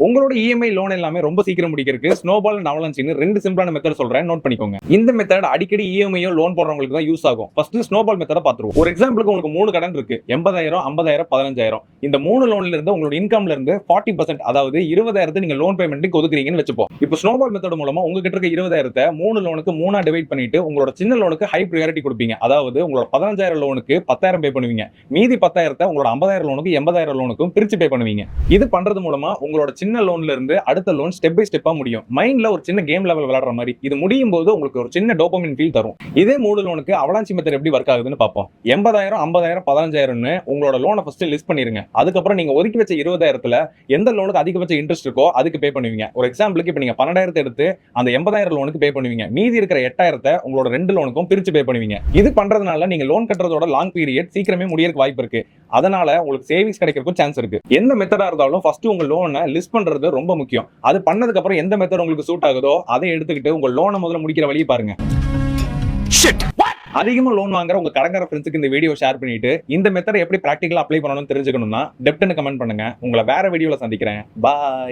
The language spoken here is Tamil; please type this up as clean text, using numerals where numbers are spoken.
உங்களோட இஎம்ஐ லோன் எல்லாமே ரொம்ப சீக்கிரம் முடிக்கிறதுக்கு ஸ்னோபால் அண்ட் அவலான்ச்சின்னு ரெண்டு சிம்பிளான மெத்தட் சொல்றேன், நோட் பண்ணிக்கோங்க. இந்த மெத்தட் அடிக்கடி இஎம்ஐயோ லோன் போடுறவங்களுக்கு தான் யூஸ் ஆகும். ஃபர்ஸ்ட் ஸ்னோபால் மெத்தட பாத்துருவோம். ஒரு எக்ஸாம்பிளுக்கு உங்களுக்கு 3 கடன் இருக்கு, 80,000, 50,000, 15,000. இந்த 3 லோன்ல இருந்து உங்களோட இன்கம்ல இருந்து 40%, அதாவது 20,000 நீங்க லோன் பேமெண்ட்டுக்கு ஒதுக்குறீங்கன்னு வச்சுப்போம். இப்போ ஸ்னோபால் மெத்தட் மூலமா உங்ககிட்ட இருக்க 20,000 3 லோனுக்கு 3 டிவைட் பண்ணிட்டு உங்களோட சின்ன லோனுக்கு ஹை ப்ரையாரிட்டி கொடுப்பீங்க. அதாவது உங்களோட 15,000 லோனுக்கு 10,000 பே பண்ணுவீங்க, மீதி 10,000 உங்களோட 50,000 லோனுக்கு 80,000 லோனுக்கும் பிரிச்சு பே பண்ணுவீங்க. இது பண்றது மூலமா உங்களோட சின்ன லோன்ல இருந்து அடுத்த லோன் ஸ்டெப் பை ஸ்டெப்பா முடியும். மைண்ட்ல ஒரு சின்ன கேம் லெவல் விளையாடுற மாதிரி. இது முடியும் போது உங்களுக்கு ஒரு சின்ன டோபமின் ஃபீல் தரும். இதே 3 லோனுக்கு அவலான்ச்சி மெத்தட் எப்படி ஒர்க் ஆகுதுன்னு பார்ப்போம். 80,000, 50,000, 15,000ன்னு உங்களோட லோனை ஃபர்ஸ்ட் லிஸ்ட் பண்ணிருங்க. அதுக்கப்புறம் நீங்க ஒதுக்கி வச்ச 20,000ல எந்த லோனுக்கு அதிகபட்ச இன்ட்ரெஸ்ட் இருக்கோ அதுக்கு பே பண்ணுவீங்க. ஒரு எக்ஸாம்பிளுக்கு இப்போ நீங்க 12,000 எடுத்து அந்த 80,000 லோனுக்கு பே பண்ணுவீங்க. மீதி இருக்கிற 8,000 உங்களோட 2 லோனுக்கும் பிரிச்சு பே பண்ணுவீங்க. இது பண்றதுனால நீங்க லோன் கட்டுறதோட லாங் பீரியட் சீக்கிரமே முடியறதுக்கு வாய்ப்பு இருக்கு. அதனால உங்களுக்கு சேவிங்ஸ் கிடைக்கிறதுக்கும் சான்ஸ் இருக்கு. எந்த மெத்தடா இருந்தாலும் ஃபர்ஸ்ட் உங்க லோனை லிஸ்ட் பண்றது ரொம்ப முக்கியம். அது பண்ணதுக்கு அப்புறம் எந்த மெத்தட் உங்களுக்கு சூட் ஆகுதோ அதை எடுத்துக்கிட்டு உங்க லோனை முதல்ல முடிக்கிற வழியை பாருங்க. அதிகமா லோன் வாங்குற உங்க கடன்கார ஃப்ரெண்ட்ஸ்க்கு இந்த வீடியோ ஷேர் பண்ணிட்டு இந்த மெத்தட் எப்படி பிராக்டிகலா அப்ளை பண்ணணும்னு தெரிஞ்சுக்கணும்னா டெப்ட்னு கமெண்ட் பண்ணுங்க. உங்களை வேற வீடியோல சந்திக்கிறேன். பாய்.